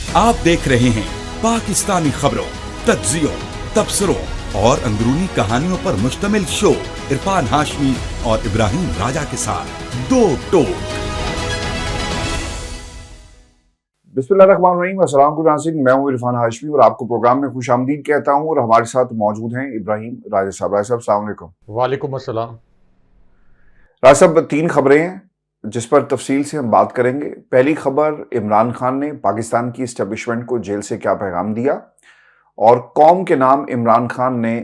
आप देख रहे हैं पाकिस्तानी खबरों, तज्जियों, तबसरों और अंदरूनी कहानियों पर मुश्तमिल शो इरफान हाशमी और इब्राहिम राजा के साथ दो टोक। बिस्मिल्लाहिर्रहमानिर्रहीम, अस्सलाम वालेकुम। मैं हूं इरफान हाशमी और आपको प्रोग्राम में खुशामदीद कहता हूं। और हमारे साथ मौजूद हैं इब्राहिम राजा साहब। राजा साहब, अस्सलाम वालेकुम। वालेकुम अस्सलाम। राजा साहब, 3 खबरें हैं जिस पर तफसील से हम बात करेंगे। पहली खबर, इमरान खान ने पाकिस्तान की इस्टेब्लिशमेंट को जेल से क्या पैगाम दिया, और कौम के नाम इमरान खान ने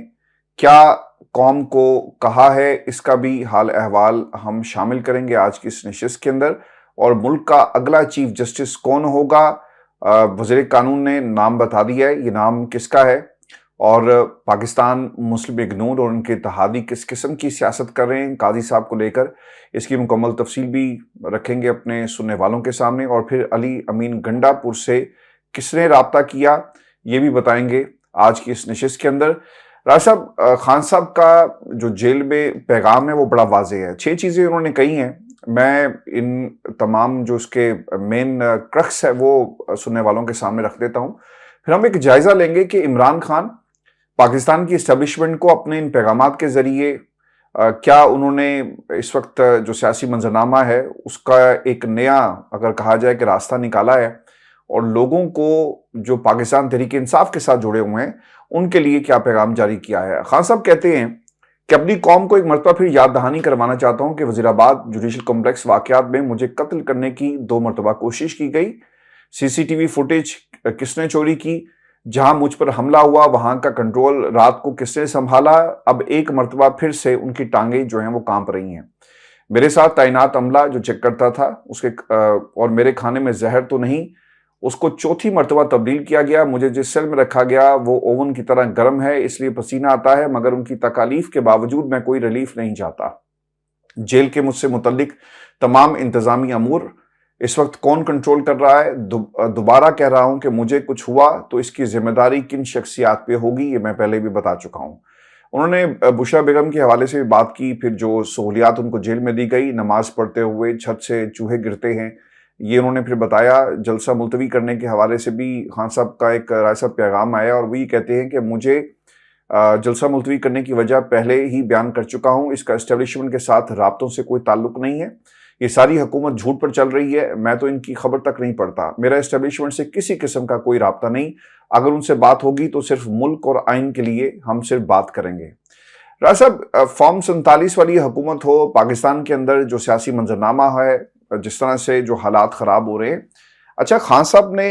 क्या कौम को कहा है, इसका भी हाल अहवाल हम शामिल करेंगे आज की इस नशिस्त के अंदर। और मुल्क का अगला चीफ जस्टिस कौन होगा, वज़ीर कानून ने नाम बता दिया है, ये नाम किसका है, और पाकिस्तान मुस्लिम लीग नून और उनके इत्तेहादी किस किस्म की सियासत कर रहे हैं काजी साहब को लेकर, इसकी मुकम्मल तफसील भी रखेंगे अपने सुनने वालों के सामने। और फिर अली अमीन गंडापुर से किसने राब्ता किया, ये भी बताएंगे आज की इस नशिस्त के अंदर। राज साहब, खान साहब का जो जेल में पैगाम है वो बड़ा वाज़ेह है। 6 चीज़ें उन्होंने कही हैं। मैं इन तमाम जो उसके मेन क्रक्स है वो सुनने वालों के सामने रख देता हूँ, फिर हम एक जायज़ा लेंगे कि इमरान खान पाकिस्तान की इस्टेब्लिशमेंट को अपने इन पैगामात के ज़रिए क्या उन्होंने इस वक्त जो सियासी मंजरनामा है उसका एक नया, अगर कहा जाए कि रास्ता निकाला है, और लोगों को जो पाकिस्तान तहरीक इंसाफ के साथ जुड़े हुए हैं उनके लिए क्या पैगाम जारी किया है। खान साहब कहते हैं कि अपनी कौम को एक मरतबा फिर याद दहानी करवाना चाहता हूं कि वजीराबाद जुडिशल कॉम्प्लेक्स वाकयात में मुझे कत्ल करने की 2 मरतबा कोशिश की गई। सीसीटीवी फुटेज किसने चोरी की, जहां मुझ पर हमला हुआ वहां का कंट्रोल रात को किसने संभाला। अब एक मरतबा फिर से उनकी टांगें जो हैं वो कांप रही हैं। मेरे साथ तैनात अमला जो चेक करता था उसके और मेरे खाने में जहर तो नहीं, उसको चौथी मरतबा तब्दील किया गया। मुझे जिस सेल में रखा गया वो ओवन की तरह गर्म है, इसलिए पसीना आता है, मगर उनकी तकालीफ के बावजूद मैं कोई रिलीफ नहीं चाहता। जेल के मुझसे मुतल्लिक तमाम इंतजामी अमूर इस वक्त कौन कंट्रोल कर रहा है। दोबारा कह रहा हूं कि मुझे कुछ हुआ तो इसकी जिम्मेदारी किन शख्सियात पे होगी, ये मैं पहले भी बता चुका हूं। उन्होंने बुशरा बेगम के हवाले से भी बात की, फिर जो सहूलियात उनको जेल में दी गई, नमाज पढ़ते हुए छत से चूहे गिरते हैं, ये उन्होंने फिर बताया। जलसा मुलतवी करने के हवाले से भी खान साहब का एक राय साहब पैगाम आया, और वही कहते हैं कि मुझे जलसा मुलतवी करने की वजह पहले ही बयान कर चुका हूं, इसका एस्टेब्लिशमेंट के साथ राब्तों से कोई ताल्लुक नहीं है, ये सारी हुकूमत झूठ पर चल रही है, मैं तो इनकी खबर तक नहीं पढ़ता, मेरा एस्टेब्लिशमेंट से किसी किस्म का कोई राब्ता नहीं, अगर उनसे बात होगी तो सिर्फ मुल्क और आइन के लिए हम सिर्फ बात करेंगे। राज साहब, फॉर्म 47 वाली हुकूमत हो, पाकिस्तान के अंदर जो सियासी मंजरनामा है, जिस तरह से जो हालात ख़राब हो रहे हैं, अच्छा खान साहब ने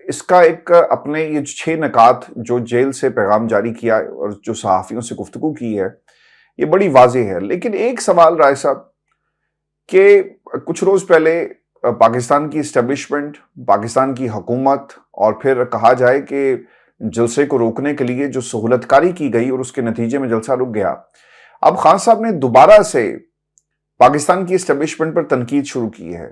इसका एक अपने ये 6 नकात जो जेल से पैगाम जारी किया और जो सहाफ़ियों से गुफ्तगू की है, ये बड़ी वाज़ेह है। लेकिन एक सवाल राय साहब कि कुछ रोज़ पहले पाकिस्तान की इस्टेब्लिशमेंट, पाकिस्तान की हुकूमत, और फिर कहा जाए कि जलसे को रोकने के लिए जो सहूलतकारी की गई और उसके नतीजे में जलसा रुक गया, अब खान साहब ने दोबारा से पाकिस्तान की इस्टेब्लिशमेंट पर तनकीद शुरू की है।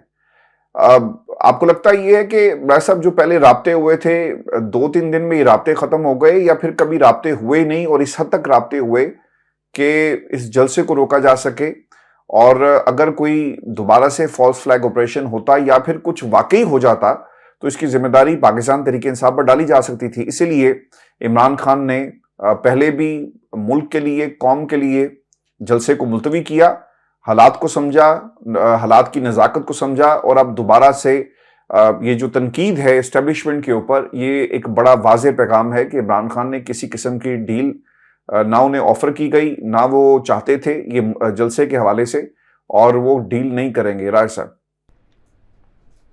आपको लगता ये है कि भाई साहब जो पहले राब्ते हुए थे 2-3 दिन में ये राब्ते खत्म हो गए, या फिर कभी राब्ते हुए नहीं और इस हद तक राब्ते हुए कि इस जलसे को रोका जा सके, और अगर कोई दोबारा से फॉल्स फ्लैग ऑपरेशन होता या फिर कुछ वाकई हो जाता तो इसकी जिम्मेदारी पाकिस्तान तहरीक इंसाफ पर डाली जा सकती थी। इसीलिए इमरान खान ने पहले भी मुल्क के लिए, कौम के लिए जलसे को मुलतवी किया, हालात को समझा, हालात की नज़ाकत को समझा, और अब दोबारा से ये जो तनकीद है इस्टेब्लिशमेंट के ऊपर, ये एक बड़ा वाज़ेह पैगाम है कि इमरान खान ने किसी किस्म की डील ना उन्हें ऑफर की गई, ना वो चाहते थे ये जलसे के हवाले से, और वो डील नहीं करेंगे। राज साहब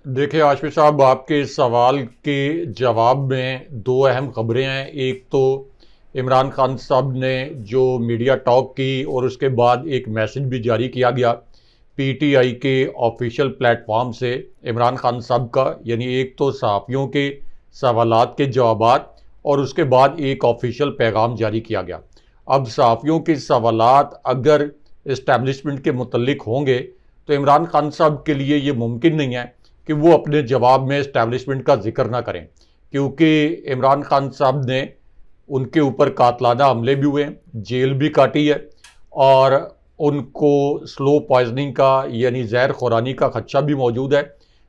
देखिए आशमी साहब, आपके इस सवाल के जवाब में 2 अहम खबरें हैं। एक तो इमरान खान साहब ने जो मीडिया टॉक की और उसके बाद एक मैसेज भी जारी किया गया पीटीआई के ऑफिशियल प्लेटफॉर्म से इमरान खान साहब का, यानी एक तो सहाफ़ियों के सवालात के जवाबात और उसके बाद एक ऑफिशियल पैगाम जारी किया गया। अब सहाफ़ियों के सवालात अगर इस्टेब्लिशमेंट के मुतल्लिक होंगे तो इमरान खान साहब के लिए ये मुमकिन नहीं है कि वो अपने जवाब में इस्टेब्लिशमेंट का जिक्र ना करें, क्योंकि इमरान खान साहब ने उनके ऊपर कातलाना हमले भी हुए, जेल भी काटी है, और उनको स्लो पॉइजनिंग का यानी जहर खुरानी का खदशा भी मौजूद है।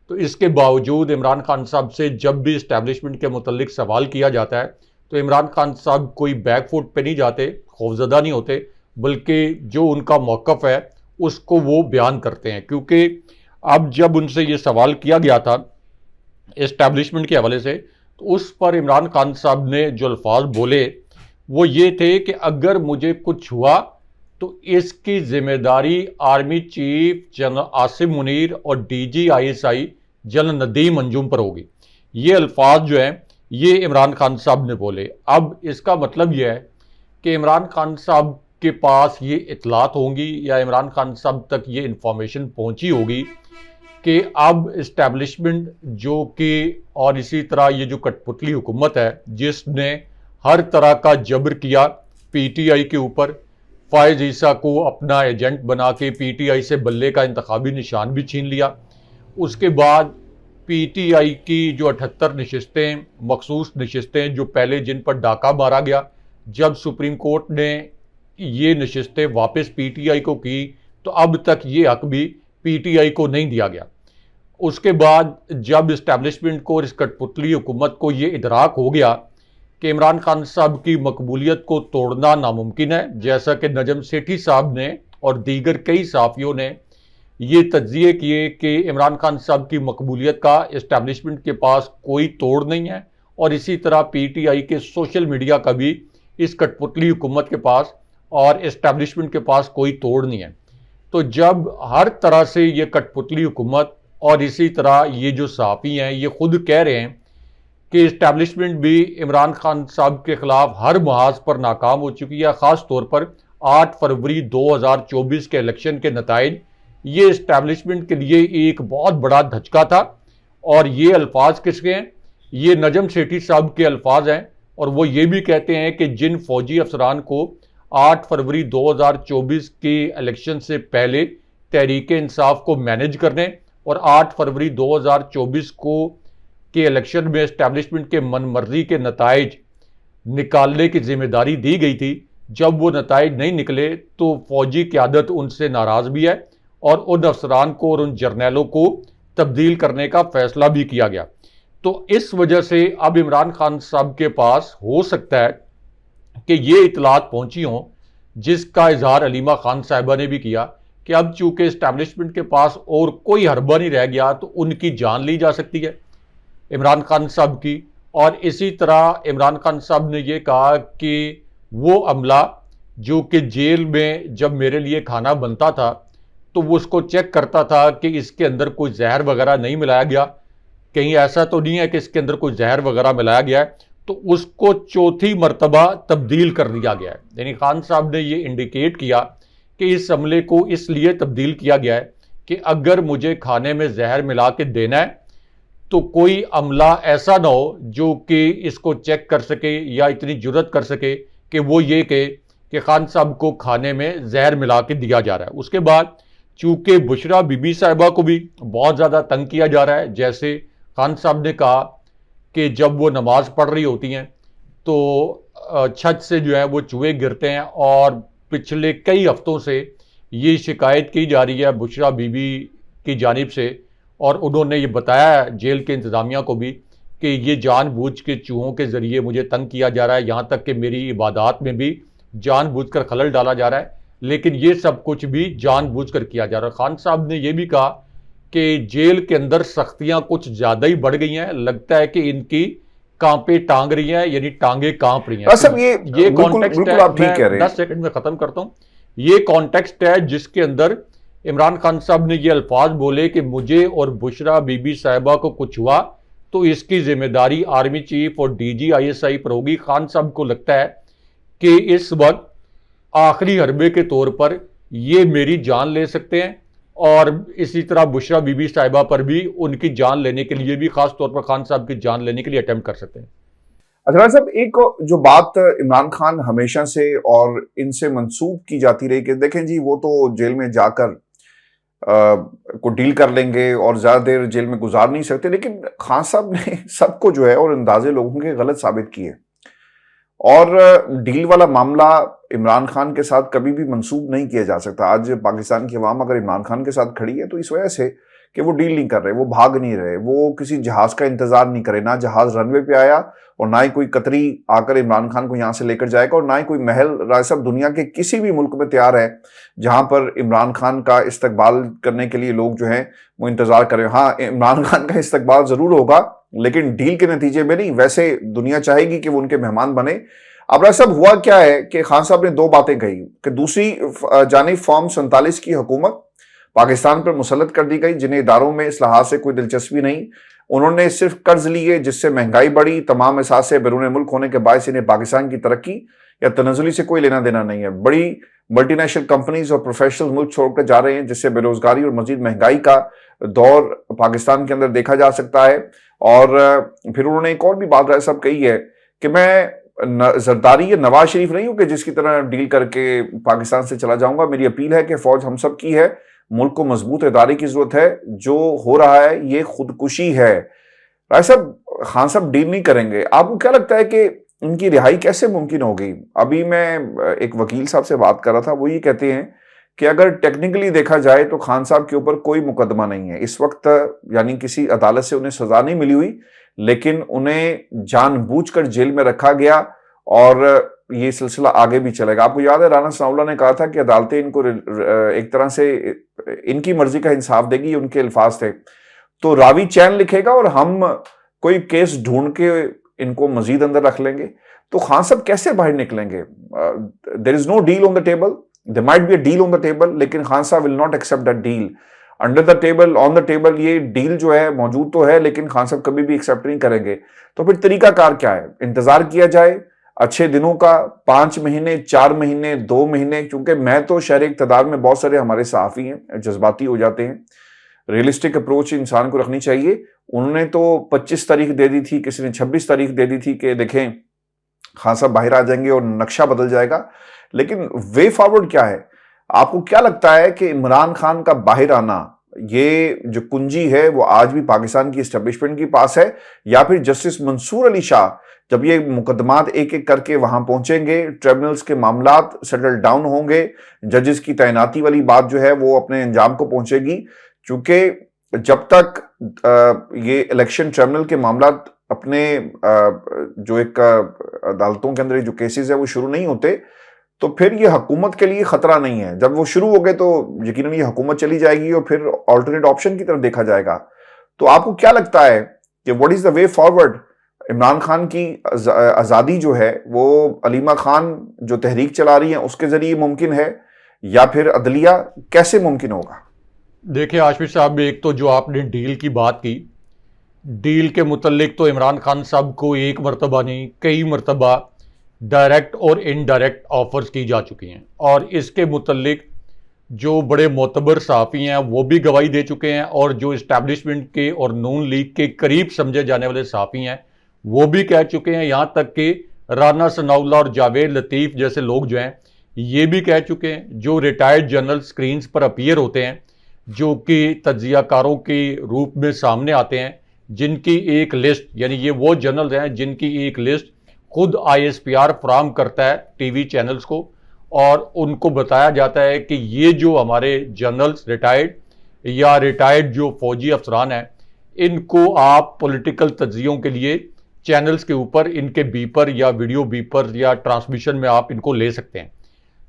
तो इसके बावजूद इमरान खान साहब से जब भी इस्टेब्लिशमेंट के मुतल्लिक सवाल किया जाता है तो इमरान खान साहब कोई बैकफुट पे नहीं जाते, खौफजदा नहीं होते, बल्कि जो उनका मौक़िफ़ है उसको वो बयान करते हैं। क्योंकि अब जब उनसे ये सवाल किया गया था इस्टेब्लिशमेंट के हवाले से, तो उस पर इमरान खान साहब ने जो अल्फाज बोले वो ये थे कि अगर मुझे कुछ हुआ तो इसकी जिम्मेदारी army chief general Asim Munir और DGISI जनरल नदीम अंजुम पर होगी। ये अल्फाज जो हैं ये इमरान खान साहब ने बोले। अब इसका मतलब यह है कि इमरान खान साहब के पास ये इतलात होंगी या इमरान खान साहब तक ये इंफॉर्मेशन पहुंची होगी कि अब इस्टेब्लिशमेंट जो कि और इसी तरह ये जो कठपुतली हुकूमत है जिसने हर तरह का जबर किया PTI के ऊपर, फ़ायज़ ईसा को अपना एजेंट बना के PTI से बल्ले का इंतखाबी निशान भी छीन लिया। उसके बाद PTI की जो 78 नशिस्तें, मखसूस नशिस्तें जो पहले जिन पर डाका मारा गया, जब सुप्रीम कोर्ट ने ये नशिस्तें वापस PTI को की तो अब तक ये हक भी PTI को नहीं दिया गया। उसके बाद जब इस्टेब्लिशमेंट को और इस कठपुतली हुकूमत को ये इदराक हो गया कि इमरान खान साहब की मकबूलियत को तोड़ना नामुमकिन है, जैसा कि नजम सेठी साहब ने और दीगर कई सहाफ़ियों ने ये तज्ज़िये किए कि इमरान खान साहब की मकबूलियत का इस्टेब्लिशमेंट के पास कोई तोड़ नहीं है, और इसी तरह PTI के सोशल मीडिया का भी इस कठपुतली हुकूमत के पास और इस्टेब्लिशमेंट के पास कोई तोड़ नहीं है। तो जब हर तरह से ये कठपुतली हुकूमत और इसी तरह ये जो सहाफ़ी हैं ये खुद कह रहे हैं कि इस्टेब्लिशमेंट भी इमरान खान साहब के ख़िलाफ़ हर महाज पर नाकाम हो चुकी है, ख़ास तौर पर 8 फरवरी 2024 के इलेक्शन के नताइज ये इस्टेब्लिशमेंट के लिए एक बहुत बड़ा धचका था। और ये अल्फाज किसके हैं? ये नजम सेठी साहब के अल्फाज हैं, और वो ये भी कहते हैं कि जिन फौजी अफसरान को 8 फरवरी 2024 के इलेक्शन से पहले तहरीक इंसाफ को मैनेज करने और 8 फरवरी 2024 को के इलेक्शन में इस्टेब्लिशमेंट के मनमर्जी के नताइज निकालने की जिम्मेदारी दी गई थी, जब वो नताइज नहीं निकले तो फौजी क़यादत उनसे नाराज़ भी है और उन अफसरान को और उन जर्नैलों को तब्दील करने का फैसला भी किया गया। तो इस वजह से अब इमरान खान साहब के पास हो सकता है कि ये इतलात पहुंची हों, जिसका इजहार अलीमा खान साहिबा ने भी किया कि अब चूंकि इस्टेब्लिशमेंट के पास और कोई हरबा नहीं रह गया तो उनकी जान ली जा सकती है इमरान खान साहब की। और इसी तरह इमरान खान साहब ने यह कहा कि वो अमला जो कि जेल में जब मेरे लिए खाना बनता था तो वो उसको चेक करता था कि इसके अंदर कोई जहर वगैरह नहीं मिलाया गया, कहीं ऐसा तो नहीं है कि इसके अंदर कोई जहर वगैरह मिलाया गया है, तो उसको चौथी मरतबा तब्दील कर दिया गया है। यानी खान साहब ने ये इंडिकेट किया कि इस अमले को इसलिए तब्दील किया गया है कि अगर मुझे खाने में जहर मिला के देना है तो कोई अमला ऐसा ना हो जो कि इसको चेक कर सके या इतनी जुर्रत कर सके कि वो ये कहे कि खान साहब को खाने में जहर मिला के दिया जा रहा है। उसके बाद चूंकि बुशरा बीबी साहिबा को भी बहुत ज़्यादा तंग किया जा रहा है, जैसे खान साहब ने कहा कि जब वो नमाज पढ़ रही होती हैं तो छत से जो है वो चूहे गिरते हैं, और पिछले कई हफ्तों से ये शिकायत की जा रही है बुशरा बीबी की जानिब से, और उन्होंने ये बताया जेल के इंतज़ामिया को भी कि ये जानबूझ के चूहों के ज़रिए मुझे तंग किया जा रहा है, यहाँ तक कि मेरी इबादत में भी जानबूझकर खलल डाला जा रहा है, लेकिन ये सब कुछ भी जानबूझकर किया जा रहा है। खान साहब ने यह भी कहा कि जेल के अंदर सख्तियाँ कुछ ज़्यादा ही बढ़ गई हैं, लगता है कि इनकी कांपे टांग रही हैं, यानी टांगे कांप रही हैं। सब ये कॉन्टेक्स्ट है, आप ठीक कह रहे हैं। 10 सेकंड में ख़त्म करता हूँ। ये कॉन्टेक्स्ट है जिसके अंदर इमरान खान साहब ने ये अल्फाज बोले कि मुझे और बुशरा बीबी साहिबा को कुछ हुआ तो इसकी जिम्मेदारी आर्मी चीफ और DGISI पर होगी। खान साहब को लगता है कि इस वक्त आखिरी हरबे के तौर पर ये मेरी जान ले सकते हैं, और इसी तरह बुशरा बीबी साहिबा पर भी उनकी जान लेने के लिए भी, खास तौर पर खान साहब की जान लेने के लिए अटेम्प्ट कर सकते हैं। अच्छा साहब, एक जो बात इमरान खान हमेशा से और इनसे मंसूब की जाती रही कि देखें जी वो तो जेल में जाकर को डील कर लेंगे और ज्यादा देर जेल में गुजार नहीं सकते, लेकिन खान साहब ने सबको जो है और अंदाजे लोगों के गलत साबित किए, और डील वाला मामला इमरान खान के साथ कभी भी मंसूब नहीं किया जा सकता। आज पाकिस्तान की अवाम अगर इमरान खान के साथ खड़ी है तो इस वजह से कि वो डील नहीं कर रहे, वो भाग नहीं रहे, वो किसी जहाज का इंतजार नहीं करे, ना जहाज रनवे पे आया और ना ही कोई कतरी आकर इमरान खान को यहां से लेकर जाएगा और ना ही कोई महल राय साहब दुनिया के किसी भी मुल्क में तैयार है जहां पर इमरान खान का इस्तकबाल करने के लिए लोग जो हैं वो इंतजार करें। हाँ, इमरान खान का इस्तकबाल जरूर होगा लेकिन डील के नतीजे में नहीं, वैसे दुनिया चाहेगी कि वो उनके मेहमान बने। अब राय साहब हुआ क्या है कि खान साहब ने दो बातें कही कि दूसरी जानिब फॉर्म 47 की हुकूमत पाकिस्तान पर मुसल्लत कर दी गई, जिन्हें इदारों में इस्लाहात से कोई दिलचस्पी नहीं, उन्होंने सिर्फ कर्ज लिए जिससे महंगाई बढ़ी, तमाम एहसास बैरून मुल्क होने के बायस इन्हें पाकिस्तान की तरक्की या तनज़ुली से कोई लेना देना नहीं है। बड़ी मल्टीनेशनल कंपनीज और प्रोफेशनल मुल्क छोड़कर जा रहे हैं जिससे बेरोजगारी और मजीद महंगाई का दौर पाकिस्तान के अंदर देखा जा सकता है। और फिर उन्होंने एक और भी बात राय साहब कही है कि मैं जरदारी या नवाज शरीफ नहीं हूं कि जिसकी तरह डील करके पाकिस्तान से चला जाऊंगा। मेरी अपील है कि फौज हम सब की है, मुल्क को मजबूत इदारे की जरूरत है, जो हो रहा है ये खुदकुशी है। राय साहब, खान साहब डील नहीं करेंगे, आपको क्या लगता है कि इनकी रिहाई कैसे मुमकिन होगी? अभी मैं एक वकील साहब से बात कर रहा था, वो ये कहते हैं कि अगर टेक्निकली देखा जाए तो खान साहब के ऊपर कोई मुकदमा नहीं है इस वक्त, यानी किसी अदालत से उन्हें सजा नहीं मिली हुई, लेकिन उन्हें जानबूझकर जेल में रखा गया और ये सिलसिला आगे भी चलेगा। आपको याद है राना सनाउल्लाह ने कहा था कि अदालतें इनको एक तरह से इनकी मर्जी का इंसाफ देगी, उनके अल्फाज थे। तो रावी चैन लिखेगा और हम कोई केस ढूंढ के इनको मजीद अंदर रख लेंगे, तो खान साहब कैसे बाहर निकलेंगे? There is no deal on the table, there might be a deal on the table, लेकिन खान साहब will not accept that deal. Under the table, on the table ये डील जो है मौजूद तो है, लेकिन खान साहब कभी भी एक्सेप्ट नहीं करेंगे। तो फिर तरीकाकार क्या है? इंतजार किया जाए अच्छे दिनों का, 5 महीने, 4 महीने, 2 महीने? क्योंकि मैं तो शहर इक़्तिदार में बहुत सारे हमारे सहाफ़ी हैं जज्बाती हो जाते हैं, रियलिस्टिक अप्रोच इंसान को रखनी चाहिए। उन्होंने तो 25 तारीख दे दी थी, किसी ने 26 तारीख दे दी थी कि देखें खान साहब बाहर आ जाएंगे और नक्शा बदल जाएगा, लेकिन वे फॉरवर्ड क्या है? आपको क्या लगता है कि इमरान खान का बाहर आना, ये जो कुंजी है वो आज भी पाकिस्तान की एस्टेब्लिशमेंट के पास है, या फिर जस्टिस मंसूर अली शाह जब ये मुकदमात एक एक करके वहां पहुंचेंगे, ट्रिब्यूनल्स के मामलात सेटल डाउन होंगे, जजेस की तैनाती वाली बात जो है वो अपने अंजाम को पहुंचेगी? क्योंकि जब तक ये इलेक्शन ट्रिब्यूनल के मामलात अपने जो एक अदालतों के अंदर जो केसेस है वो शुरू नहीं होते, तो फिर ये हुकूमत के लिए खतरा नहीं है। जब वो शुरू हो गए तो यकीनन ये हुकूमत चली जाएगी और फिर ऑल्टरनेट ऑप्शन की तरफ देखा जाएगा। तो आपको क्या लगता है कि what is the way forward? Imran Khan की आज़ादी जो है वो अलीमा खान जो तहरीक चला रही है उसके जरिए मुमकिन है, या फिर अदलिया कैसे मुमकिन होगा? देखिए आशिफ साहब, एक तो जो आपने डील की बात की, डील के मुतल्लिक तो इमरान खान साहब को एक मरतबा नहीं कई मरतबा डायरेक्ट और इनडायरेक्ट ऑफर्स की जा चुकी हैं, और इसके मुतल्लिक जो बड़े मोतबर सहाफ़ी हैं वो भी गवाही दे चुके हैं, और जो इस्टेब्लिशमेंट के और नून लीग के करीब समझे जाने वाले सहाफ़ी हैं वो भी कह चुके हैं। यहाँ तक कि राना सनाउल्लाह और जावेद लतीफ़ जैसे लोग जो हैं ये भी कह चुके हैं, जो रिटायर्ड जनरल स्क्रीन्स पर अपीयर होते हैं, जो कि तज्जियाकारों के रूप में सामने आते हैं, जिनकी एक लिस्ट, यानी ये वो जनरल हैं जिनकी एक लिस्ट खुद ISPR फराहम करता है टीवी चैनल्स को, और उनको बताया जाता है कि ये जो हमारे जनरल्स रिटायर्ड या रिटायर्ड जो फौजी अफसरान हैं, इनको आप पॉलिटिकल तज्जियों के लिए चैनल्स के ऊपर इनके बीपर या वीडियो बीपर या ट्रांसमिशन में आप इनको ले सकते हैं।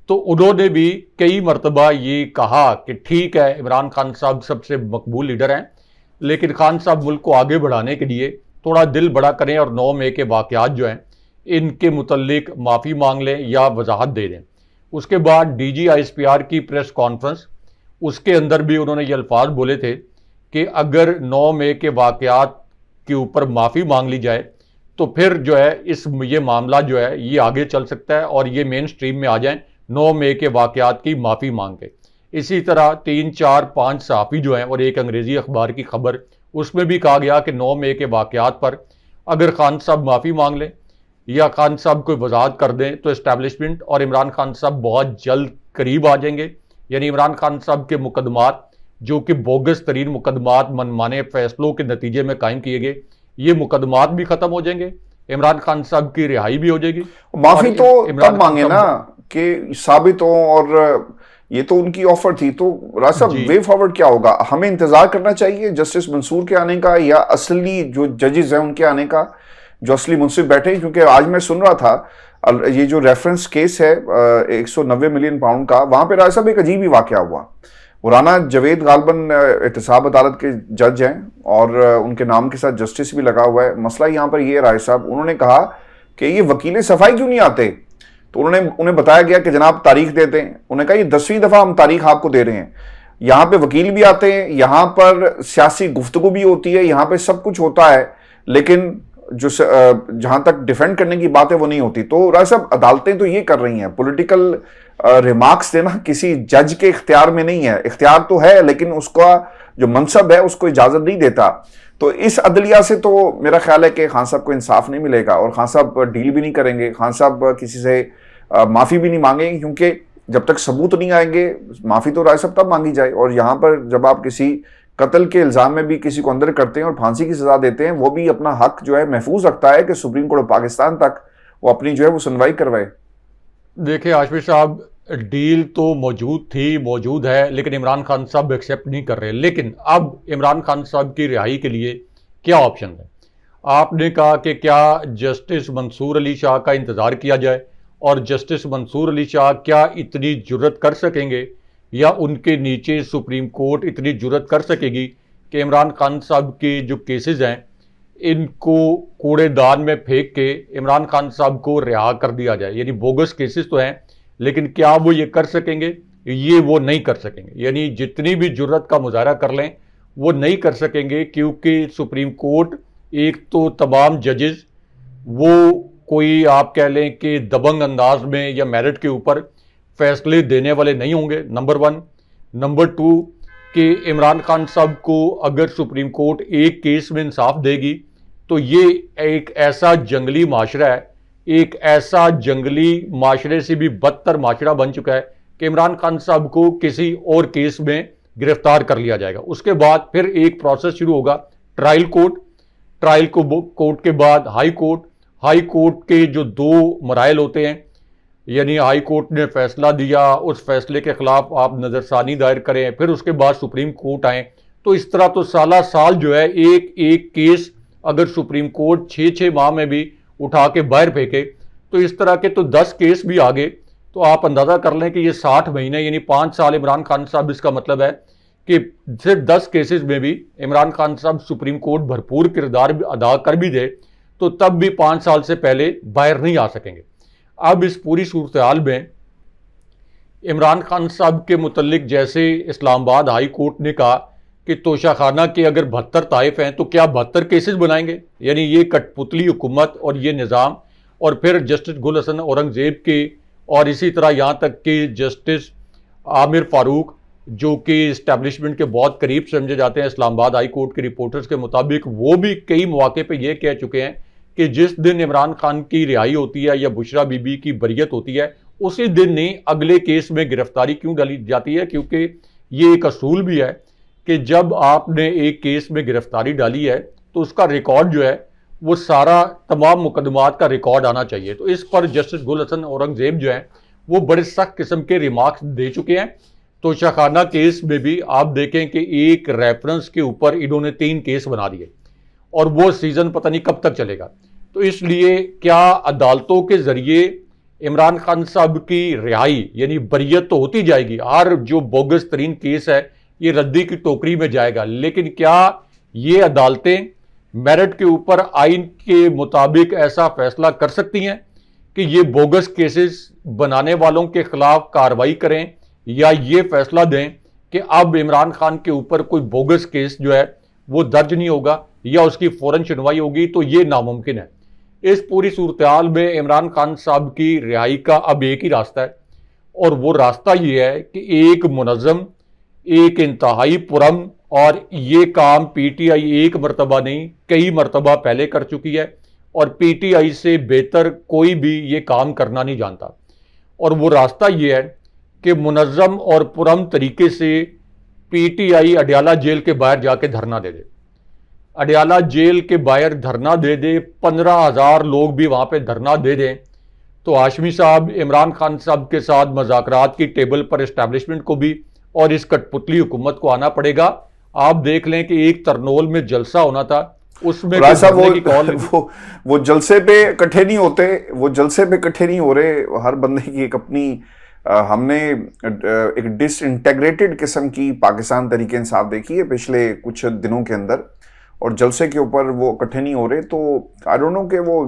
तो उन्होंने भी कई मरतबा ये कहा कि ठीक है, इमरान खान साहब सबसे मकबूल लीडर हैं, लेकिन खान साहब मुल्क को आगे बढ़ाने के लिए थोड़ा दिल बड़ा करें और 9 मई के वाक़यात जो हैं इनके मुतल्लिक माफ़ी मांग लें या वजाहत दे दें। उसके बाद DG ISPR की प्रेस कॉन्फ्रेंस, उसके अंदर भी उन्होंने ये अल्फाज बोले थे कि अगर 9 मई के वाक़यात के ऊपर माफ़ी मांग ली जाए तो फिर जो है ये मामला जो है ये आगे चल सकता है और ये मेन स्ट्रीम में आ जाएं 9 मई के वाक़यात की माफ़ी मांग के। इसी तरह 3, 4, 5 सहाफ़ी जो हैं और एक अंग्रेज़ी अखबार की खबर, उसमें भी कहा गया कि 9 मई के वाक़यात पर अगर खान साहब माफ़ी मांग लें या खान साहब कोई वजाहत कर दें तो इस्टेब्लिशमेंट और इमरान खान साहब बहुत जल्द करीब आ जाएंगे। यानी इमरान खान साहब के मुकदमात जो कि बोगस तरीन मुकदमात मनमाने फैसलों के नतीजे में कायम किए गए, ये मुकदमात भी ख़त्म हो जाएंगे, इमरान खान साहब की रिहाई भी हो जाएगी। माफ़ी तो तब मांगे ना कि साबित हो और ये तो उनकी ऑफर थी। तो राज साहब जी वे फॉरवर्ड क्या होगा? हमें इंतजार करना चाहिए जस्टिस मंसूर के आने का, या असली जो जजेस हैं उनके आने का, जो असली मुंसिफ बैठे हैं? क्योंकि आज मैं सुन रहा था ये जो रेफरेंस केस है 190 मिलियन पाउंड का, वहां पे राज साहब एक अजीब ही वाकया हुआ। वो राना जवेद गालबन एहतसाब अदालत के जज हैं और उनके नाम के साथ जस्टिस भी लगा हुआ है। मसला यहाँ पर ये राय साहब, उन्होंने कहा कि ये वकील सफाई क्यों नहीं आते? तो उन्हें बताया गया कि जनाब तारीख दे दें। उन्होंने कहा ये 10वीं दफा हम तारीख आपको दे रहे हैं। यहाँ पे वकील भी आते हैं, यहाँ पर सियासी गुफ्तगू भी होती है, यहाँ पे सब कुछ होता है, लेकिन जो जहां तक डिफेंड करने की बात है वो नहीं होती। तो राय साहब अदालतें तो ये कर रही हैं, पॉलिटिकल रिमार्क्स देना किसी जज के इख्तियार में नहीं है। इख्तियार तो है लेकिन उसका जो मनसब है उसको इजाजत नहीं देता। तो इस अदलिया से तो मेरा ख्याल है कि खान साहब को इंसाफ नहीं मिलेगा और खान साहब डील भी नहीं करेंगे, खान साहब किसी से माफी भी नहीं मांगेंगे, क्योंकि जब तक सबूत नहीं आएंगे माफी तो राय साहब तब मांगी जाए। और यहां पर जब आप किसी कत्ल के इल्जाम में भी किसी को अंदर करते हैं और फांसी की सजा देते हैं, वो भी अपना हक जो है महफूज रखता है कि सुप्रीम कोर्ट ऑफ पाकिस्तान तक वो अपनी जो है वो सुनवाई करवाए। देखिए हाशमी साहब, डील तो मौजूद है, लेकिन इमरान खान साहब एक्सेप्ट नहीं कर रहे। लेकिन अब इमरान खान साहब की रिहाई के लिए क्या ऑप्शन है? आपने कहा कि क्या जस्टिस मंसूर अली शाह का इंतज़ार किया जाए, और जस्टिस मंसूर अली शाह क्या इतनी जुर्रत कर सकेंगे, या उनके नीचे सुप्रीम कोर्ट इतनी जुर्रत कर सकेगी कि इमरान खान साहब के जो केसेस हैं इनको कूड़ेदान में फेंक के इमरान खान साहब को रिहा कर दिया जाए? यानी बोगस केसेस तो हैं, लेकिन क्या वो ये कर सकेंगे? ये वो नहीं कर सकेंगे। यानी जितनी भी जुर्रत का मुजाहरा कर लें वो नहीं कर सकेंगे, क्योंकि सुप्रीम कोर्ट एक तो तमाम जजेस वो कोई आप कह लें कि दबंग अंदाज में या मेरिट के ऊपर फैसले देने वाले नहीं होंगे, नंबर 1। नंबर 2 कि इमरान खान साहब को अगर सुप्रीम कोर्ट एक केस में इंसाफ देगी तो ये एक ऐसा जंगली माशरा है, एक ऐसा जंगली माशरे से भी बदतर माशरा बन चुका है कि इमरान खान साहब को किसी और केस में गिरफ्तार कर लिया जाएगा। उसके बाद फिर एक प्रोसेस शुरू होगा, ट्रायल कोर्ट के बाद हाई कोर्ट के जो 2 मराइल होते हैं, यानी हाई कोर्ट ने फैसला दिया, उस फैसले के खिलाफ आप नज़रसानी दायर करें, फिर उसके बाद सुप्रीम कोर्ट आए। तो इस तरह तो साल जो है एक केस अगर सुप्रीम कोर्ट 6 माह में भी उठा के बाहर फेंके तो इस तरह के तो 10 केस भी आगे, तो आप अंदाज़ा कर लें कि ये 60 महीने यानी 5 साल इमरान खान साहब, इसका मतलब है कि सिर्फ 10 केसेस में भी इमरान खान साहब सुप्रीम कोर्ट भरपूर किरदार अदा कर भी दे तो तब भी 5 साल से पहले बाहर नहीं आ सकेंगे। अब इस पूरी सूरत हाल में इमरान खान साहब के मुतल्लिक जैसे इस्लामाबाद हाई कोर्ट ने कहा कि तोशाखाना के अगर 72 ताइफ हैं तो क्या 72 केसेस बनाएंगे? यानी ये कठपुतली हुकूमत और ये निज़ाम। और फिर जस्टिस गुल हसन औरंगज़ेब के और इसी तरह यहाँ तक कि जस्टिस आमिर फारूक जो कि इस्टेब्लिशमेंट के बहुत करीब समझे जाते हैं इस्लामाबाद हाई कोर्ट के रिपोर्टर्स के मुताबिक, वो भी कई मौके पर यह कह चुके हैं कि जिस दिन इमरान खान की रिहाई होती है या बुशरा बीबी की बरियत होती है उसी दिन नहीं अगले केस में गिरफ्तारी क्यों डाली जाती है, क्योंकि ये एक असूल भी है कि जब आपने एक केस में गिरफ्तारी डाली है तो उसका रिकॉर्ड जो है वो सारा तमाम मुकदमात का रिकॉर्ड आना चाहिए। तो इस पर जस्टिस गुल हसन औरंगज़ेब जो है वो बड़े सख्त किस्म के रिमार्क्स दे चुके हैं। तो शाखाना केस में भी आप देखें कि एक रेफरेंस के ऊपर इन्होंने 3 केस बना दिए और वो सीज़न पता नहीं कब तक चलेगा। तो इसलिए क्या अदालतों के ज़रिए इमरान खान साहब की रिहाई यानी बरियत तो होती जाएगी, हर जो बोगस तरीन केस है ये रद्दी की टोकरी में जाएगा, लेकिन क्या ये अदालतें मेरिट के ऊपर आइन के मुताबिक ऐसा फैसला कर सकती हैं कि ये बोगस केसेस बनाने वालों के खिलाफ कार्रवाई करें, या ये फैसला दें कि अब इमरान खान के ऊपर कोई बोगस केस जो है वो दर्ज नहीं होगा या उसकी फौरन सुनवाई होगी? तो ये नामुमकिन है। इस पूरी सूरत हाल में इमरान खान साहब की रिहाई का अब एक ही रास्ता है, और वो रास्ता ये है कि एक मुनज़्ज़म, एक इंतहाई पुरअमन, और ये काम पीटीआई एक मरतबा नहीं कई मरतबा पहले कर चुकी है और पीटीआई से बेहतर कोई भी ये काम करना नहीं जानता। और वो रास्ता ये है कि मुनज़्ज़म और पुरअमन तरीके से पीटीआई अडयाला जेल के बाहर जाके धरना दे दे, अडयाला जेल के बाहर धरना दे दे, 15,000 लोग भी वहाँ पे धरना दे दें, तो हाशमी साहब इमरान खान साहब के साथ मुज़ाकरात की टेबल पर इस्टेब्लिशमेंट को भी और इस कठपुतली हुकूमत को आना पड़ेगा। आप देख लें कि एक तरनोल में जलसा होना था, उसमें वो जलसे पे इकट्ठे नहीं होते, वो जलसे पे इकट्ठे नहीं हो रहे। हर बंदे की एक अपनी हमने एक डिसइंटेग्रेटेड किस्म की पाकिस्तान तरीके इंसाफ देखी है पिछले कुछ दिनों के अंदर, और जलसे के ऊपर वो इकट्ठे नहीं हो रहे। तो आई डोंट नो कि वो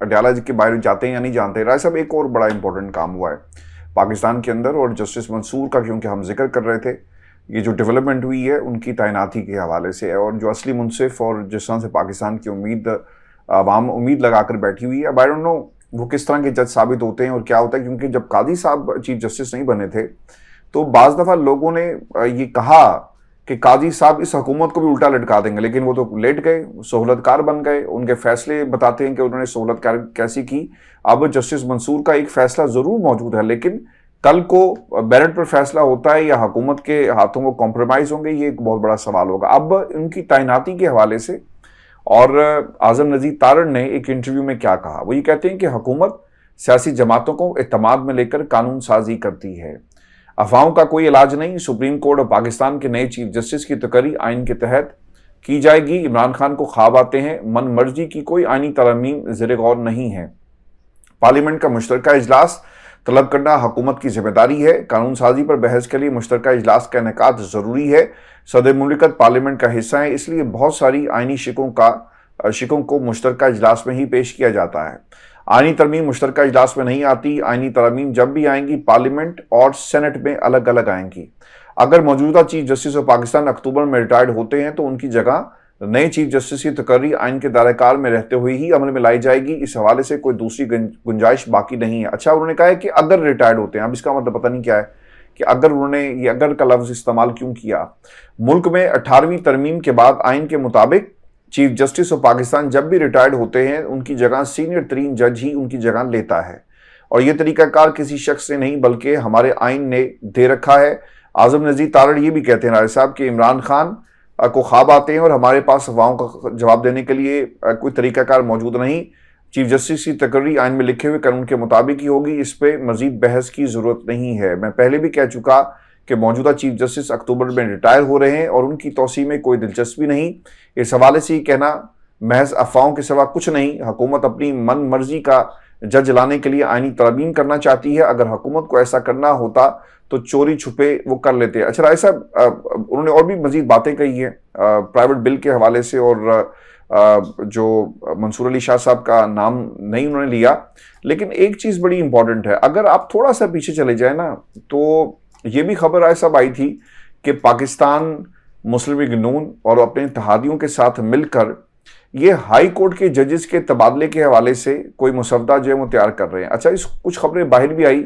अडयाला के बाहर जाते हैं या नहीं जानते। राय साहब, एक और बड़ा इंपॉर्टेंट काम हुआ है पाकिस्तान के अंदर, और जस्टिस मंसूर का क्योंकि हम जिक्र कर रहे थे, ये जो डेवलपमेंट हुई है उनकी तैनाती के हवाले से है, और जो असली मुंसिफ और जिस तरह से पाकिस्तान की आवाम उम्मीद लगाकर बैठी हुई है, अब आई डोंट नो वो किस तरह के जज साबित होते हैं और क्या होता है। क्योंकि जब कादी साहब चीफ जस्टिस नहीं बने थे तो बाज़ दफ़ा लोगों ने ये कहा कि कादी साहब इस हुकूमत को भी उल्टा लटका देंगे, लेकिन वो तो लेट गए, सहूलतकार बन गए। उनके फैसले बताते हैं कि उन्होंने सहूलतकार कैसी की। अब जस्टिस मंसूर का एक फैसला ज़रूर मौजूद है, लेकिन कल को बैलेट पर फैसला होता है या हुकूमत के हाथों को कॉम्प्रोमाइज़ होंगे, ये एक बहुत बड़ा सवाल होगा। अब उनकी तैनाती के हवाले से और आज़म नज़ीर तारड़ ने एक इंटरव्यू में क्या कहा, वो ये कहते हैं कि हुकूमत सियासी जमातों को एतमाद में लेकर कानून साजी करती है, अफवाहों का कोई इलाज नहीं। सुप्रीम कोर्ट और पाकिस्तान के नए चीफ जस्टिस की तकर्री आइन के तहत की जाएगी। इमरान खान को ख्वाब आते हैं, मन मर्जी की कोई आइनी तरमीम ज़ेर गौर नहीं है। पार्लियामेंट का मुश्तरका इजलास तलब करना हुकूमत की जिम्मेदारी है। कानून साजी पर बहस के लिए मुश्तरका इजलास का इनेकाद ज़रूरी है। सदर मुमलिकत पार्लियामेंट का हिस्सा है, इसलिए बहुत सारी आइनी शिकों को मुश्तरका इजलास में ही पेश किया जाता है। आइनी तरमीम मुश्तरका इजलास में नहीं आती। आइनी तरमीम जब भी आएंगी पार्लियामेंट और सेनेट में अलग अलग आएंगी। अगर मौजूदा चीफ जस्टिस ऑफ पाकिस्तान अक्टूबर में रिटायर्ड होते हैं तो उनकी जगह नए चीफ जस्टिस की तकर्री आइन के दायरेकार में रहते हुए ही अमल में लाई जाएगी। इस हवाले से कोई दूसरी गुंजाइश बाकी नहीं है। अच्छा, उन्होंने कहा है कि अगर रिटायर्ड होते हैं, अब इसका मतलब पता नहीं क्या है कि अगर उन्होंने ये अगर का लफ्ज इस्तेमाल क्यों किया। मुल्क में 18वीं तरमीम के बाद आइन के मुताबिक चीफ जस्टिस ऑफ पाकिस्तान जब भी रिटायर्ड होते हैं उनकी जगह सीनियर तरीन जज ही उनकी जगह लेता है, और यह तरीकाकार किसी शख्स ने नहीं बल्कि हमारे आइन ने दे रखा है। आज़म नज़ीर तारड़ ये भी कहते हैं राय साहब कि इमरान खान को ख्वाब आते हैं और हमारे पास अफवाहों का जवाब देने के लिए कोई तरीकाकार मौजूद नहीं। चीफ जस्टिस की तकर्री आइन में लिखे हुए कानून के मुताबिक ही होगी, इस पर मजीद बहस की ज़रूरत नहीं है। मैं पहले भी कह चुका कि मौजूदा चीफ जस्टिस अक्टूबर में रिटायर हो रहे हैं और उनकी तौसी में कोई दिलचस्पी नहीं। इस हवाले से ही कहना महज अफवाहों के सिवा कुछ नहीं। हुकूमत अपनी मन मर्जी का जज लाने के लिए आइनी तरमीम करना चाहती है। अगर हुकूमत को ऐसा करना होता तो चोरी छुपे वो कर लेते। अच्छा राय साहब, उन्होंने और भी मजीद बातें कही हैं प्राइवेट बिल के हवाले से, और जो मंसूर अली शाह साहब का नाम नहीं उन्होंने लिया, लेकिन एक चीज़ बड़ी इंपॉर्टेंट है। अगर आप थोड़ा सा पीछे चले जाए ना, तो ये भी खबर राय साहब आई थी कि पाकिस्तान मुस्लिम लीग नून और अपने इत्तेहादियों के साथ मिलकर ये हाई कोर्ट के जजेस के तबादले के हवाले से कोई मुसवदा जो है वो तैयार कर रहे हैं। अच्छा, इस कुछ खबरें बाहर भी आई,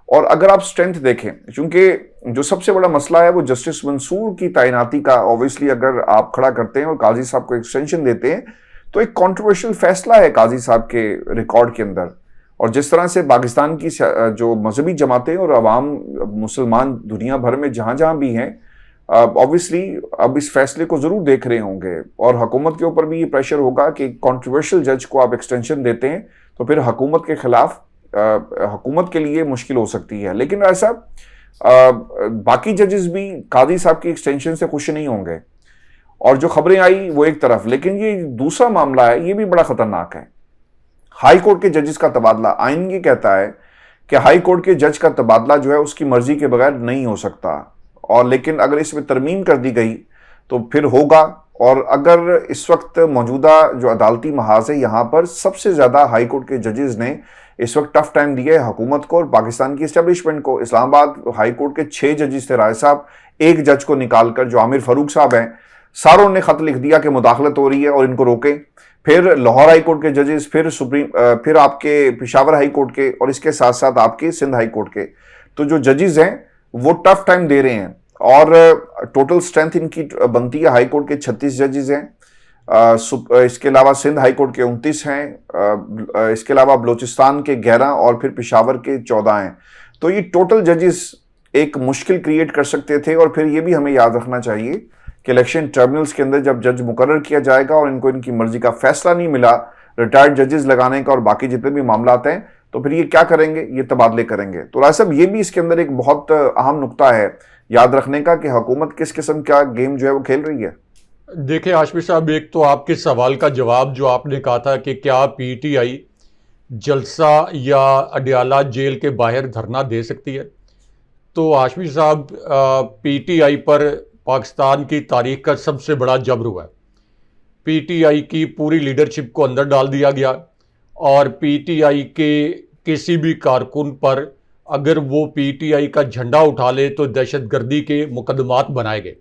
और अगर आप स्ट्रेंथ देखें, क्योंकि जो सबसे बड़ा मसला है वो जस्टिस मंसूर की तैनाती का, ऑब्वियसली अगर आप खड़ा करते हैं और काजी साहब को एक्सटेंशन देते हैं तो एक कॉन्ट्रोवर्शियल फैसला है काजी साहब के रिकॉर्ड के अंदर। और जिस तरह से पाकिस्तान की जो मजहबी जमातें और अवाम मुसलमान दुनिया भर में जहाँ जहाँ भी हैं, ऑब्वियसली अब इस फैसले को ज़रूर देख रहे होंगे, और हुकूमत के ऊपर भी ये प्रेशर होगा कि कॉन्ट्रोवर्शियल जज को आप एक्सटेंशन देते हैं तो फिर हुकूमत के खिलाफ हुकूमत के लिए मुश्किल हो सकती है। लेकिन ऐसा बाकी जजेस भी कादी साहब की एक्सटेंशन से खुश नहीं होंगे, और जो खबरें आई वो एक तरफ, लेकिन ये दूसरा मामला है, ये भी बड़ा खतरनाक है। हाई कोर्ट के जजेस का तबादला, आइन ये कहता है कि हाई कोर्ट के जज का तबादला जो है उसकी मर्जी के बगैर नहीं हो सकता, और लेकिन अगर इसमें तरमीम कर दी गई तो फिर होगा। और अगर इस वक्त मौजूदा जो अदालती महाज है, यहाँ पर सबसे ज़्यादा हाई कोर्ट के जजेस ने इस वक्त टफ टाइम दिया है हुकूमत को और पाकिस्तान की इस्टेब्लिशमेंट को। इस्लामाबाद हाई कोर्ट के 6 जजेस थे राय साहब, एक जज को निकालकर जो आमिर फारूक साहब हैं, सारों ने खत लिख दिया कि मुदाखलत हो रही है और इनको रोकें। फिर लाहौर हाई कोर्ट के जजेस, फिर आपके पेशावर हाई कोर्ट के, और इसके साथ साथ आपके सिंध हाई कोर्ट के। तो जो जजेस हैं वो टफ टाइम दे रहे हैं, और टोटल स्ट्रेंथ इनकी बनती है। हाई कोर्ट के 36 जजेस हैं, इसके अलावा सिंध हाई कोर्ट के 29 हैं, इसके अलावा बलूचिस्तान के 11 और फिर पेशावर के 14 हैं। तो ये टोटल जजेस एक मुश्किल क्रिएट कर सकते थे। और फिर ये भी हमें याद रखना चाहिए कि इलेक्शन ट्रिब्यूनल्स के अंदर जब जज मुकर्रर किया जाएगा और इनको इनकी मर्जी का फैसला नहीं मिला, रिटायर्ड जजेस लगाने का और बाकी जितने भी मामला आते हैं, तो फिर ये क्या करेंगे, ये तबादले करेंगे। तो राय साहब, ये भी इसके अंदर एक बहुत अहम नुक्ता है याद रखने का कि हुकूमत किस किस्म का गेम जो है वो खेल रही है। देखिए हाशमी साहब, एक तो आपके सवाल का जवाब जो आपने कहा था कि क्या पीटीआई जलसा या अडयाला जेल के बाहर धरना दे सकती है, तो हाशमी साहब पीटीआई पर पाकिस्तान की तारीख का सबसे बड़ा जबर हुआ है। पीटीआई की पूरी लीडरशिप को अंदर डाल दिया गया और पीटीआई के किसी भी कारकुन पर अगर वो पीटीआई का झंडा उठा ले तो दहशतगर्दी के मुकदमात बनाए गए।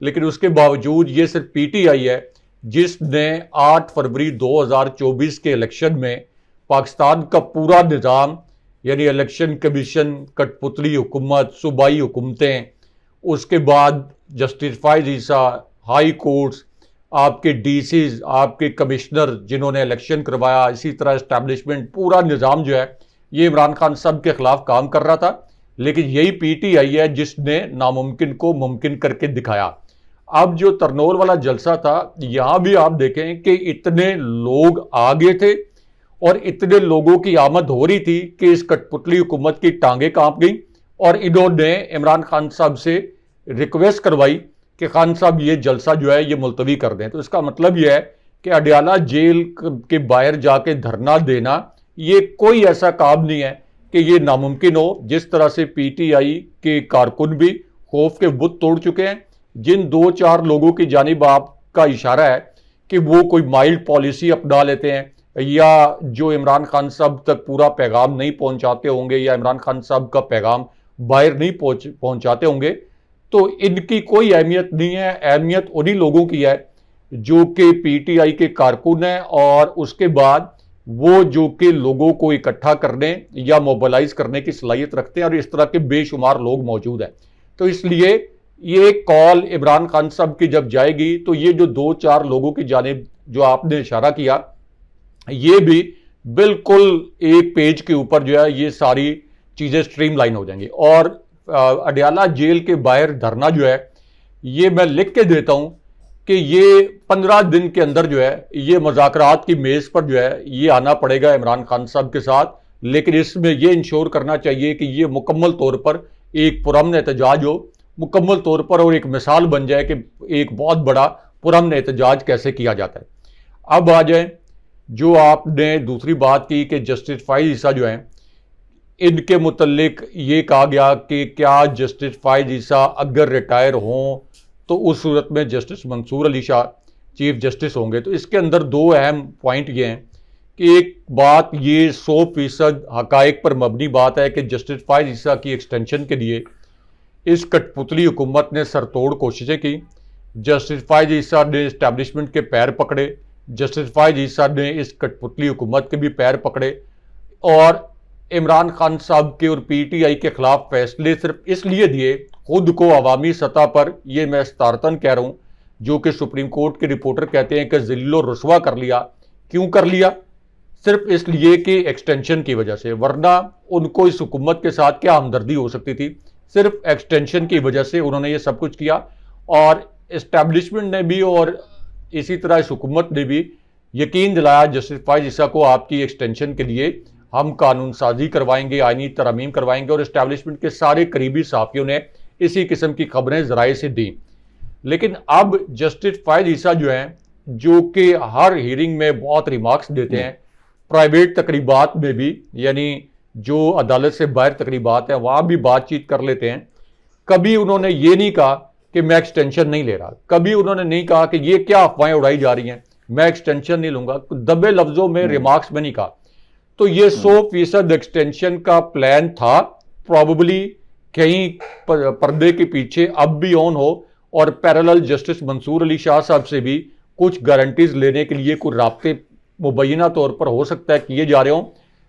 लेकिन उसके बावजूद ये सिर्फ पीटीआई है जिसने 8 फरवरी 2024 के इलेक्शन में पाकिस्तान का पूरा निज़ाम, यानी इलेक्शन कमीशन, कठपुतली हुकूमत, सूबाई हुकूमतें, उसके बाद जस्टिस फायज ईसा, हाई कोर्ट्स, आपके डीसीज, आपके कमिश्नर जिन्होंने इलेक्शन करवाया, इसी तरह इस्टेब्लिशमेंट, पूरा निज़ाम जो है ये इमरान खान साहब के खिलाफ काम कर रहा था। लेकिन यही पीटीआई है जिसने नामुमकिन को मुमकिन करके दिखाया। अब जो तरनोल वाला जलसा था, यहां भी आप देखें कि इतने लोग आ गए थे और इतने लोगों की आमद हो रही थी कि इस कठपुतली हुकूमत की टांगें कांप गई और इन्होंने इमरान खान साहब से रिक्वेस्ट करवाई कि खान साहब ये जलसा जो है ये मुलतवी कर दें। तो इसका मतलब यह है कि अडयाला जेल के बाहर जाके धरना देना ये कोई ऐसा काम नहीं है कि ये नामुमकिन हो। जिस तरह से पीटीआई के कारकुन भी खौफ के बुत तोड़ चुके हैं, जिन 2-4 लोगों की जानिब आपका इशारा है कि वो कोई माइल्ड पॉलिसी अपना लेते हैं या जो इमरान खान साहब तक पूरा पैगाम नहीं पहुंचाते होंगे या इमरान खान साहब का पैगाम बाहर नहीं पहुंचाते होंगे, तो इनकी कोई अहमियत नहीं है। अहमियत उन्हीं लोगों की है जो कि पीटीआई के कारकुन हैं और उसके बाद वो जो कि लोगों को इकट्ठा करने या मोबिलाइज करने की सलाहियत रखते हैं और इस तरह के बेशुमार लोग मौजूद हैं। तो इसलिए ये कॉल इमरान खान साहब की जब जाएगी तो ये जो 2-4 लोगों की जानिब जो आपने इशारा किया, ये भी बिल्कुल एक पेज के ऊपर जो है ये सारी चीज़ें स्ट्रीमलाइन हो जाएंगी। और अडयाला जेल के बाहर धरना जो है ये मैं लिख के देता हूं कि ये 15 दिन के अंदर जो है ये मुज़ाकरात की मेज़ पर जो है ये आना पड़ेगा इमरान खान साहब के साथ। लेकिन इसमें ये इंश्योर करना चाहिए कि ये मुकम्मल तौर पर एक पुरअमन एहतजाज हो, मुकम्मल तौर पर, और एक मिसाल बन जाए कि एक बहुत बड़ा पुरअमन एहतजाज कैसे किया जाता है। अब आ जाए जो आपने दूसरी बात की कि जस्टिस फायज ईसा जो हैं इनके मुतल्लिक ये कहा गया कि क्या जस्टिस फायज ईसा अगर रिटायर हों तो उस सूरत में justice Mansoor Ali Shah chief justice होंगे। तो इसके अंदर 2 अहम पॉइंट ये हैं कि एक बात ये 100% हकायक पर मबनी बात है कि जस्टिस फायज ईसा की एक्सटेंशन के लिए इस कठपुतली हुकूमत ने सरतोड़ कोशिशें की। जस्टिस फायज ईसा ने इस्टेब्लिशमेंट के पैर पकड़े, जस्टिस फायज ईसा ने इस कठपुतली हुकूमत के भी पैर पकड़े और इमरान खान साहब के और पीटीआई के खिलाफ फैसले सिर्फ इसलिए दिए, खुद को अवामी सतह पर, ये मैं सतारतन कह रहा हूँ, जो कि सुप्रीम कोर्ट के रिपोर्टर कहते हैं कि जिल्लो रुसवा कर लिया। क्यों कर लिया? सिर्फ इसलिए कि एक्सटेंशन की वजह से, वरना उनको इस हुकूमत के साथ क्या हमदर्दी हो सकती थी। सिर्फ एक्सटेंशन की वजह से उन्होंने ये सब कुछ किया और इस्टेब्लिशमेंट ने भी और इसी तरह इस हुकूमत ने भी यकीन दिलाया जस्टिस फायज ईसा को आपकी एक्सटेंशन के लिए हम कानून साजी करवाएंगे, आईनी तरमीम करवाएंगे। और इस्टेब्लिशमेंट के सारे करीबी साफियों ने इसी किस्म की खबरें ज़राए से दी। लेकिन अब जस्टिस फायज ईसा जो हैं, जो कि हर हियरिंग में बहुत रिमार्क्स देते हैं, प्राइवेट तकरीबात में भी, यानी जो अदालत से बाहर तकरीबात हैं वहाँ भी बातचीत कर लेते हैं, कभी उन्होंने ये नहीं कहा कि मैं एक्सटेंशन नहीं ले रहा, कभी उन्होंने नहीं कहा कि ये क्या अफवाहें उड़ाई जा रही हैं, मैं एक्सटेंशन नहीं लूँगा, दबे लफ्ज़ों में रिमार्क्स में नहीं कहा। तो ये 100% एक्सटेंशन का प्लान था, प्रॉबली कहीं पर्दे के पीछे अब भी ऑन हो और पैरेलल जस्टिस मंसूर अली शाह साहब से भी कुछ गारंटीज लेने के लिए कुछ राब्ते मुबैना तौर पर हो सकता है किए जा रहे हों।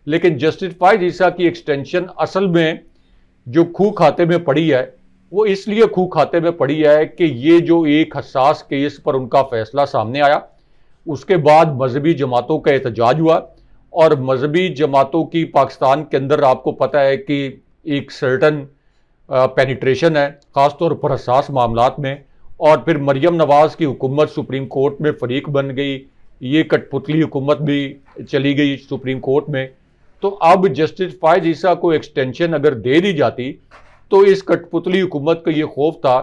लेकिन जस्टिस फायज ईसा की एक्सटेंशन असल में जो खूह खाते में पड़ी है, वो इसलिए खूह खाते में पड़ी है कि ये जो एक हसास केस पर उनका फैसला सामने आया, उसके बाद मजहबी जमातों का एहतजाज हुआ और मजहबी जमातों की पाकिस्तान के अंदर आपको पता है कि एक सर्टन पेनिट्रेशन है, ख़ासतौर पर हसास मामलात में। और फिर मरियम नवाज़ की हुकूमत सुप्रीम कोर्ट में फरीक बन गई, ये कठपुतली हुकूमत भी चली गई सुप्रीम कोर्ट में। तो अब जस्टिस फायज ईसा को एक्सटेंशन अगर दे दी जाती तो इस कठपुतली हुकूमत का ये खौफ था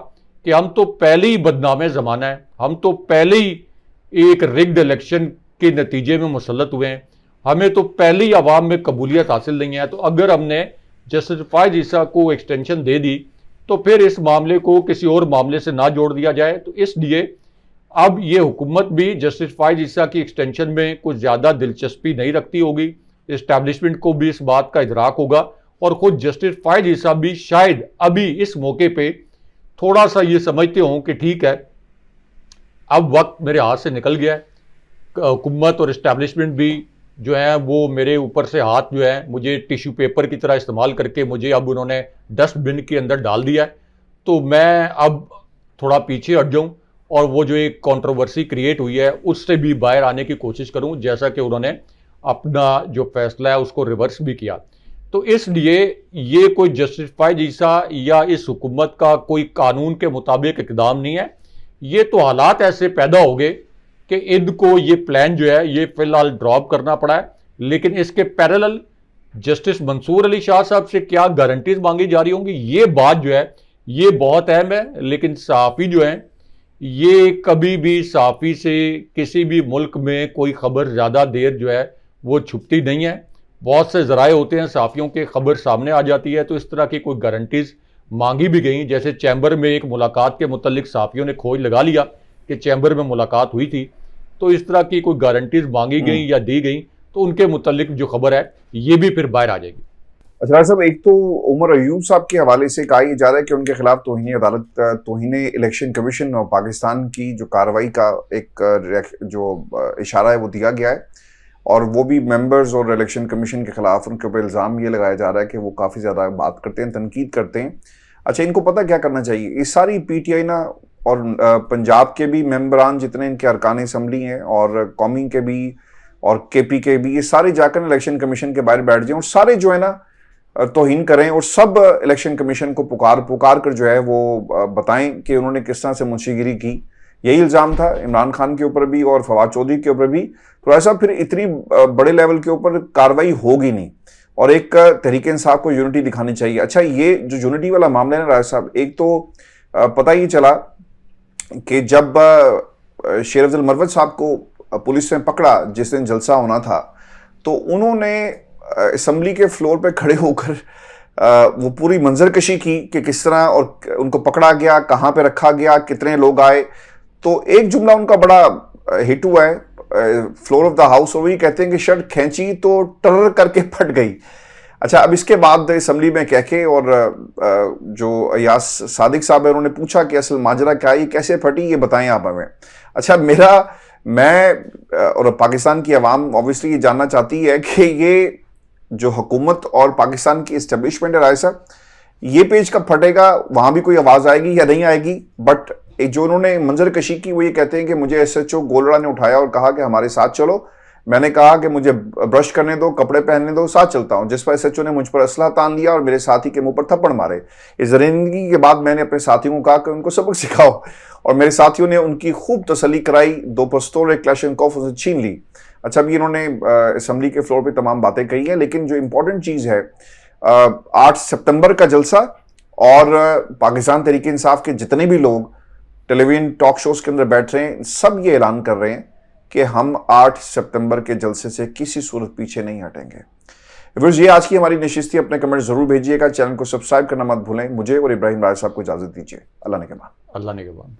कि हम तो पहले ही बदनाम ज़माना है, हम तो पहले ही एक रिग्ड इलेक्शन के नतीजे में मुसल्लत हुए हैं, हमें तो पहले ही अवाम में कबूलियत हासिल नहीं है। तो अगर हमने जस्टिस फायज ईसा को एक्सटेंशन दे दी तो फिर इस मामले को किसी और मामले से ना जोड़ दिया जाए। तो इसलिए अब ये हुकूमत भी जस्टिस फायज ईसा की एक्सटेंशन में कुछ ज़्यादा दिलचस्पी नहीं रखती होगी। इस्टेब्लिशमेंट को भी इस बात का इदराक होगा और ख़ुद जस्टिस फायज ईसा भी शायद अभी इस मौके पे थोड़ा सा ये समझते हों कि ठीक है, अब वक्त मेरे हाथ से निकल गया है, हुकूमत और इस्टेब्लिशमेंट भी जो है वो मेरे ऊपर से हाथ जो है मुझे टिश्यू पेपर की तरह इस्तेमाल करके मुझे अब उन्होंने डस्टबिन के अंदर डाल दिया है। तो मैं अब थोड़ा पीछे हट जाऊं और वो जो एक कंट्रोवर्सी क्रिएट हुई है उससे भी बाहर आने की कोशिश करूं, जैसा कि उन्होंने अपना जो फैसला है उसको रिवर्स भी किया। तो इसलिए ये कोई जस्टिस फायज ईसा या इस हुकूमत का कोई कानून के मुताबिक इकदाम नहीं है। ये तो हालात ऐसे पैदा हो गए कि इनको ये प्लान जो है ये फिलहाल ड्रॉप करना पड़ा है। लेकिन इसके पैरेलल जस्टिस मंसूर अली शाह साहब से क्या गारंटीज मांगी जा रही होंगी, ये बात जो है ये बहुत अहम है। लेकिन सहाफ़ी जो है ये कभी भी सहाफ़ी से किसी भी मुल्क में कोई खबर ज़्यादा देर जो है वो छुपती नहीं है। बहुत से ज़राए होते हैं सहाफ़ियों के, खबर सामने आ जाती है तो इस तरह की कोई गारंटीज मांगी भी गई। जैसे चैम्बर में एक मुलाकात के मुतल्लिक सहाफ़ियों ने खोज लगा लिया कि चैम्बर में मुलाकात हुई थी, तो इस तरह की कोई गारंटीज मांगी गई या दी गई तो उनके मुतल्लिक जो खबर है ये भी फिर बाहर आ जाएगी। अच्छा साहब, एक तो उमर अयूब साहब के हवाले से कहा यह जा रहा है कि उनके खिलाफ तौहीन अदालत, तौहीन इलेक्शन कमीशन और पाकिस्तान की जो कार्रवाई का एक जो इशारा है वो दिया गया है और वो भी मेंबर्स और इलेक्शन कमीशन के खिलाफ उनके ऊपर इल्ज़ाम ये लगाया जा रहा है कि वो काफ़ी ज़्यादा बात करते हैं, तनकीद करते हैं। अच्छा, इनको पता क्या करना चाहिए? इस सारी PTI ना और पंजाब के भी मेंबरान जितने इनके अरकान असम्बली हैं और कौमी के भी और KP के भी, ये सारे जाकर इलेक्शन कमीशन के बाहर बैठ जाएं और सारे जो है ना तौहीन करें और सब इलेक्शन कमीशन को पुकार कर जो है वो बताएं कि उन्होंने किस तरह से मुंशीगिरी की। यही इल्ज़ाम था इमरान खान के ऊपर भी और फवाद चौधरी के ऊपर भी। तो ऐसा फिर इतनी बड़े लेवल के ऊपर कार्रवाई होगी नहीं और एक तहरीक इंसाफ को यूनिटी दिखानी चाहिए। अच्छा, ये जो यूनिटी वाला मामला है ना राज साहब, एक तो पता ही चला कि जब शेर अफजल मरवत साहब को पुलिस ने पकड़ा जिस दिन जलसा होना था, तो उन्होंने असम्बली के फ्लोर पे खड़े होकर वो पूरी मंजरकशी की कि किस तरह और उनको पकड़ा गया, कहाँ पे रखा गया, कितने लोग आए। तो एक जुमला उनका बड़ा हिट हुआ है फ्लोर ऑफ द हाउस, और वही कहते हैं कि शर्ट खींची तो टर करके फट गई। अच्छा, अब इसके बाद असम्बली में कह के और जो अयास सादिक साहब है उन्होंने पूछा कि असल माजरा क्या है, ये कैसे फटी, ये बताएं आप हमें। अच्छा, मैं और पाकिस्तान की आवाम ऑब्वियसली ये जानना चाहती है कि ये जो हुकूमत और पाकिस्तान की इस्टेब्लिशमेंट है राय साहब, ये पेज कब फटेगा, वहां भी कोई आवाज आएगी या नहीं आएगी? बट जो उन्होंने मंजरकशी की वो ये कहते हैं कि मुझे SHO गोलड़ा ने उठाया और कहा कि हमारे साथ चलो। मैंने कहा कि मुझे ब्रश करने दो, कपड़े पहनने दो, साथ चलता हूं। जिस पर SHO ने मुझ पर असला तान लिया और मेरे साथी के मुंह पर थप्पड़ मारे। इस दरिंदगी के बाद मैंने अपने साथियों को कहा कि उनको सबक सिखाओ और मेरे साथियों ने उनकी खूब तसल्ली कराई, 2 पिस्तौल, 1 क्लाशनकोफ उनसे छीन ली। अच्छा, अभी इन्होंने असम्बली के फ्लोर पे तमाम बातें कही हैं, लेकिन जो इंपॉर्टेंट चीज़ है 8 सितंबर का जलसा और पाकिस्तान तहरीक इंसाफ के जितने भी लोग टेलीविजन टॉक शोज के अंदर बैठ रहे हैं, सब ये ऐलान कर रहे हैं कि हम 8 सितंबर के जलसे से किसी सूरत पीछे नहीं हटेंगे। व्यूअर्स, ये आज की हमारी नशिस्त थी। अपने कमेंट जरूर भेजिएगा, चैनल को सब्सक्राइब करना मत भूलें। मुझे और इब्राहिम राज साहब को इजाजत दीजिए। अल्लाह ने के बाद। अल्लाह ने के बाद।